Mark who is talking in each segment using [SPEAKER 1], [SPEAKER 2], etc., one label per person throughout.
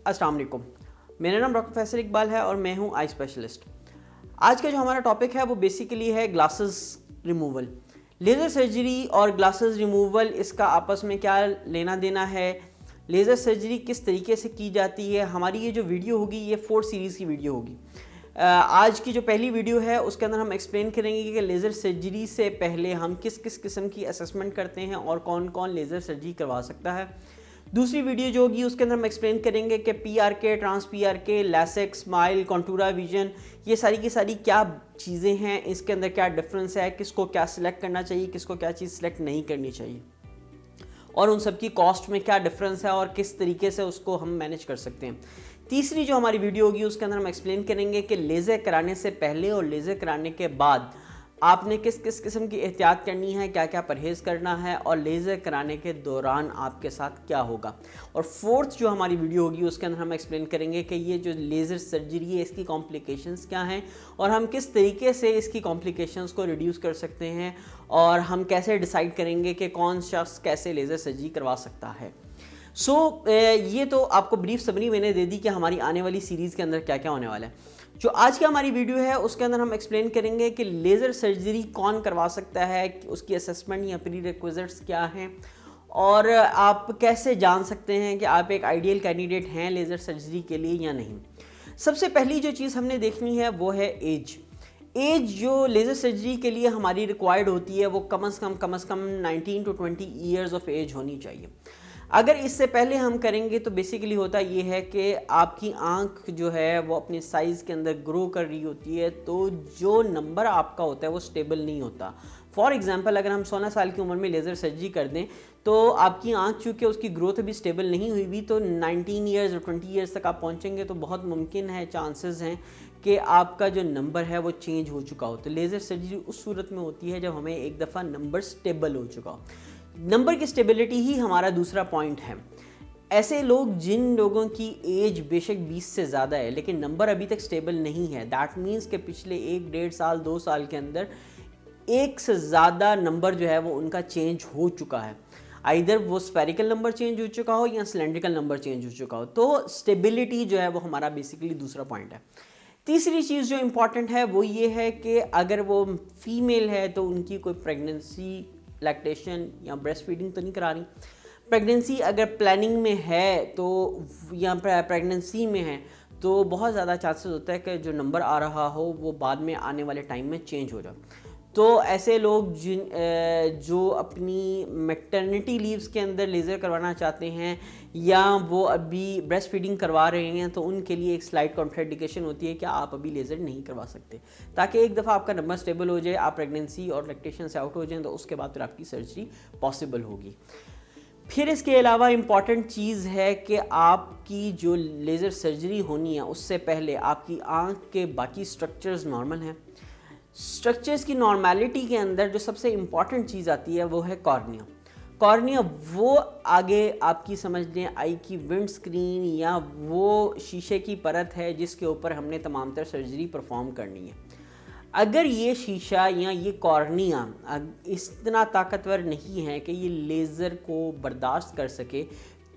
[SPEAKER 1] अस्सलाम वालेकुम। मेरा नाम डॉक्टर फैसल इकबाल है और मैं हूं आई स्पेशलिस्ट। आज का जो हमारा टॉपिक है वो बेसिकली है ग्लासेस रिमूवल। लेज़र सर्जरी और ग्लासेस रिमूवल, इसका आपस में क्या लेना देना है, लेज़र सर्जरी किस तरीके से की जाती है। हमारी ये जो वीडियो होगी ये 4 सीरीज़ की वीडियो होगी। आज की जो पहली वीडियो है उसके अंदर हम एक्सप्लेन करेंगे कि लेज़र सर्जरी से पहले हम किस किस किस्म की असेसमेंट करते हैं और कौन कौन लेज़र सर्जरी करवा सकता है। दूसरी वीडियो जो होगी उसके अंदर हम एक्सप्लेन करेंगे कि PRK, trans PRK, LASIK, SMILE, Contoura Vision, ये सारी की सारी क्या चीज़ें हैं, इसके अंदर क्या डिफरेंस है, किसको क्या सिलेक्ट करना चाहिए, किसको क्या चीज़ सिलेक्ट नहीं करनी चाहिए, और उन सब की कॉस्ट में क्या डिफरेंस है और किस तरीके से उसको हम मैनेज कर सकते हैं। तीसरी जो हमारी वीडियो होगी उसके अंदर हम एक्सप्लेन करेंगे कि लेज़र कराने से पहले और लेज़र कराने के बाद आपने किस किस किस्म की एहतियात करनी है, क्या क्या परहेज़ करना है, और लेज़र कराने के दौरान आपके साथ क्या होगा। और फोर्थ जो हमारी वीडियो होगी उसके अंदर हम एक्सप्लेन करेंगे कि ये जो लेज़र सर्जरी है इसकी कॉम्प्लिकेशंस क्या हैं और हम किस तरीके से इसकी कॉम्प्लिकेशंस को रिड्यूस कर सकते हैं, और हम कैसे डिसाइड करेंगे कि कौन शख्स कैसे लेज़र सर्जरी करवा सकता है। ये तो आपको ब्रीफ समरी मैंने दे दी कि हमारी आने वाली सीरीज़ के अंदर क्या क्या होने वाला है। जो आज की हमारी वीडियो है उसके अंदर हम एक्सप्लेन करेंगे कि लेज़र सर्जरी कौन करवा सकता है, उसकी असेसमेंट या प्री रिक्विजिट्स क्या हैं, और आप कैसे जान सकते हैं कि आप एक आइडियल कैंडिडेट हैं लेज़र सर्जरी के लिए या नहीं। सबसे पहली जो चीज़ हमने देखनी है वो है एज। जो लेज़र सर्जरी के लिए हमारी रिक्वायर्ड होती है वो कम से कम 19 to 20 ईयर्स ऑफ एज होनी चाहिए। अगर इससे पहले हम करेंगे तो बेसिकली होता ये है कि आपकी आंख जो है वो अपने साइज़ के अंदर ग्रो कर रही होती है, तो जो नंबर आपका होता है वो स्टेबल नहीं होता। फॉर एग्जांपल अगर हम 16 साल की उम्र में लेज़र सर्जरी कर दें तो आपकी आंख चूँकि उसकी ग्रोथ अभी स्टेबल नहीं हुई भी, तो 19 ईयर्स और 20 ईयर्स तक आप पहुँचेंगे तो बहुत मुमकिन है, चांसेस हैं कि आपका जो नंबर है वो चेंज हो चुका हो। तो लेज़र सर्जरी उस सूरत में होती है जब हमें एक दफ़ा नंबर स्टेबल हो चुका हो। नंबर की स्टेबिलिटी ही हमारा दूसरा पॉइंट है। ऐसे लोग जिन लोगों की एज बेशक 20 से ज़्यादा है लेकिन नंबर अभी तक स्टेबल नहीं है, दैट मीन्स कि पिछले 1-1.5 साल 2 साल के अंदर एक से ज़्यादा नंबर जो है वो उनका चेंज हो चुका है। आइदर वो स्फेरिकल नंबर चेंज हो चुका हो या सिलेंड्रिकल नंबर चेंज हो चुका हो। तो स्टेबिलिटी जो है वो हमारा बेसिकली दूसरा पॉइंट है। तीसरी चीज़ जो इम्पॉर्टेंट है वो ये है कि अगर वो फीमेल है तो उनकी कोई प्रेगनेंसी, लैक्टेशन या ब्रेस्ट फीडिंग तो नहीं करा रही। प्रेगनेंसी अगर प्लानिंग में है तो या प्रेगनेंसी में है तो बहुत ज़्यादा चांसेस होता है कि जो नंबर आ रहा हो वो बाद में आने वाले टाइम में चेंज हो जाए। तो ऐसे लोग जो अपनी मैटरनिटी लीव्स के अंदर लेज़र करवाना चाहते हैं या वो अभी ब्रेस्ट फीडिंग करवा रहे हैं तो उनके लिए एक स्लाइट कॉन्ट्राइंडिकेशन होती है कि आप अभी लेज़र नहीं करवा सकते, ताकि एक दफ़ा आपका नंबर स्टेबल हो जाए, आप प्रेगनेंसी और लैक्टेशन से आउट हो जाएं तो उसके बाद फिर आपकी सर्जरी पॉसिबल होगी। फिर इसके अलावा इम्पॉर्टेंट चीज़ है कि आपकी जो लेज़र सर्जरी होनी है उससे पहले आपकी आँख के बाकी स्ट्रक्चर्स नॉर्मल हैं। स्ट्रक्चर्स की नॉर्मेलिटी के अंदर जो सबसे इम्पॉर्टेंट चीज़ आती है वो है कॉर्निया। वो आगे आपकी समझ लें आई की विंड स्क्रीन या वो शीशे की परत है जिसके ऊपर हमने तमाम तर सर्जरी परफॉर्म करनी है। अगर ये शीशा या ये कॉर्निया इतना ताकतवर नहीं है कि ये लेज़र को बर्दाश्त कर सके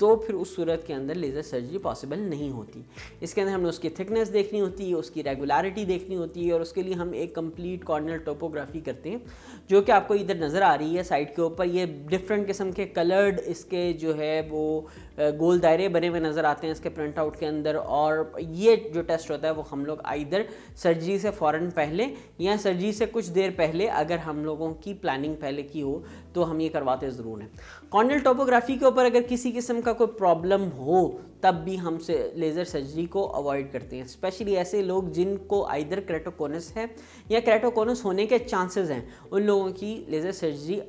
[SPEAKER 1] तो फिर उस सूरत के अंदर लेज़र सर्जरी पॉसिबल नहीं होती। इसके अंदर हमें उसकी थिकनेस देखनी होती है, उसकी रेगुलरिटी देखनी होती है, और उसके लिए हम एक कंप्लीट कॉर्नियल टोपोग्राफी करते हैं जो कि आपको इधर नज़र आ रही है साइड के ऊपर। ये डिफरेंट किस्म के कलर्ड इसके जो है वो गोल दायरे बने हुए नज़र आते हैं इसके प्रिंट आउट के अंदर। और ये जो टेस्ट होता है वो हम लोग आइदर सर्जरी से फ़ौरन पहले या सर्जरी से कुछ देर पहले, अगर हम लोगों की प्लानिंग पहले की हो तो हम ये करवाते ज़रूर हैं। कॉर्नियल टोपोग्राफी के ऊपर अगर किसी किस्म का कोई प्रॉब्लम हो तब भी हम से लेज़र सर्जरी को अवॉइड करते हैं। स्पेशली ऐसे लोग जिनको आइदर केराटोकोनस है या केराटोकोनस होने के चांसेस हैं, उन लोगों की लेज़र सर्जरी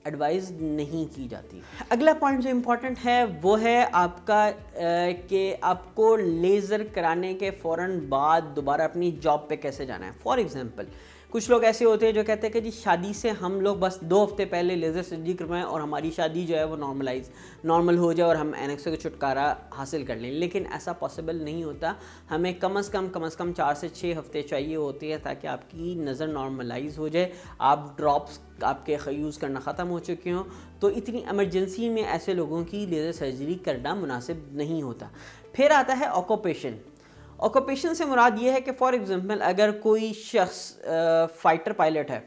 [SPEAKER 1] एडवाइस नहीं की जाती। अगला पॉइंट जो इम्पॉर्टेंट है वो है आपका कि आपको लेज़र कराने के फ़ौरन बाद दोबारा अपनी जॉब पे कैसे जाना है। फॉर एग्ज़ाम्पल कुछ लोग ऐसे होते हैं जो कहते हैं कि जी शादी से हम लोग बस 2 हफ्ते पहले लेज़र सर्जरी करवाएं और हमारी शादी जो है वो नॉर्मल हो जाए और हम एनेक्सिया का छुटकारा हासिल कर लें, लेकिन ऐसा पॉसिबल नहीं होता। हमें कम से कम 4 से 6 हफ्ते चाहिए होते हैं ताकि आपकी नज़र नॉर्मलाइज हो जाए, आप ड्रॉप्स आपके यूज़ करना ख़त्म हो चुके हों। तो इतनी एमरजेंसी में ऐसे लोगों की लेज़र सर्जरी करना मुनासिब नहीं होता। फिर आता है ऑक्यूपेशन से मुराद ये है कि फॉर एग्जांपल अगर कोई शख्स फाइटर पायलट है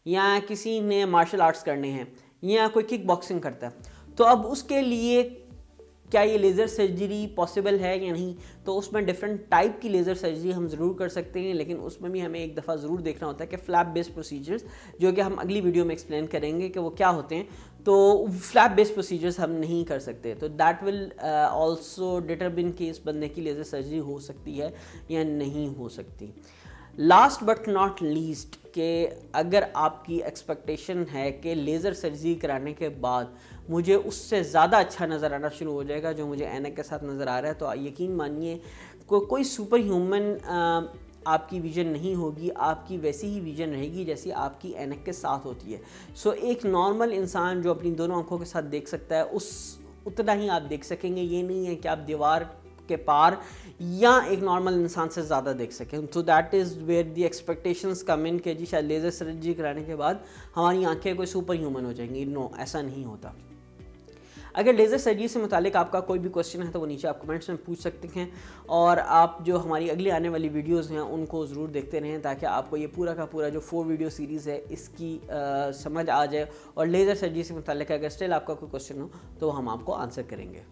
[SPEAKER 1] या किसी ने मार्शल आर्ट्स करने हैं या कोई किक बॉक्सिंग करता है, तो अब उसके लिए क्या ये लेज़र सर्जरी पॉसिबल है या नहीं, तो उसमें डिफरेंट टाइप की लेज़र सर्जरी हम ज़रूर कर सकते हैं, लेकिन उसमें भी हमें एक दफ़ा ज़रूर देखना होता है कि फ्लैप बेस्ड प्रोसीजर्स, जो कि हम अगली वीडियो में एक्सप्लेन करेंगे कि वो क्या होते हैं, तो फ्लैप बेस्ड प्रोसीजर्स हम नहीं कर सकते। तो दैट विल ऑल्सो डिटरमिन कि इस बंदे की लेज़र सर्जरी हो सकती है या नहीं हो सकती। लास्ट बट नॉट लीस्ट कि अगर आपकी एक्सपेक्टेशन है कि लेज़र सर्जरी कराने के बाद मुझे उससे ज़्यादा अच्छा नज़र आना शुरू हो जाएगा जो मुझे ऐनक के साथ नज़र आ रहा है, तो यकीन मानिए कोई सुपर ह्यूमन आपकी विजन नहीं होगी, आपकी वैसी ही विजन रहेगी जैसी आपकी ऐनक के साथ होती है। सो एक नॉर्मल इंसान जो अपनी दोनों आंखों के साथ देख सकता है उतना ही आप देख सकेंगे। ये नहीं है कि आप दीवार के पार या एक नॉर्मल इंसान से ज़्यादा देख सकें। तो that is where the expectations come in कि जी शायद लेज़र सर्जरी कराने के बाद हमारी आंखें कोई सुपर ह्यूमन हो जाएंगी। नो, ऐसा नहीं होता। अगर लेज़र सर्जरी से मुतालिक आपका कोई भी क्वेश्चन है तो वो नीचे आप कमेंट्स में पूछ सकते हैं, और आप जो हमारी अगली आने वाली वीडियोस हैं उनको ज़रूर देखते रहें ताकि आपको ये पूरा का पूरा जो 4 वीडियो सीरीज़ है इसकी समझ आ जाए, और लेज़र सर्जरी से मुतालिक अगर स्टिल आपका कोई क्वेश्चन हो तो हम आपको आंसर करेंगे।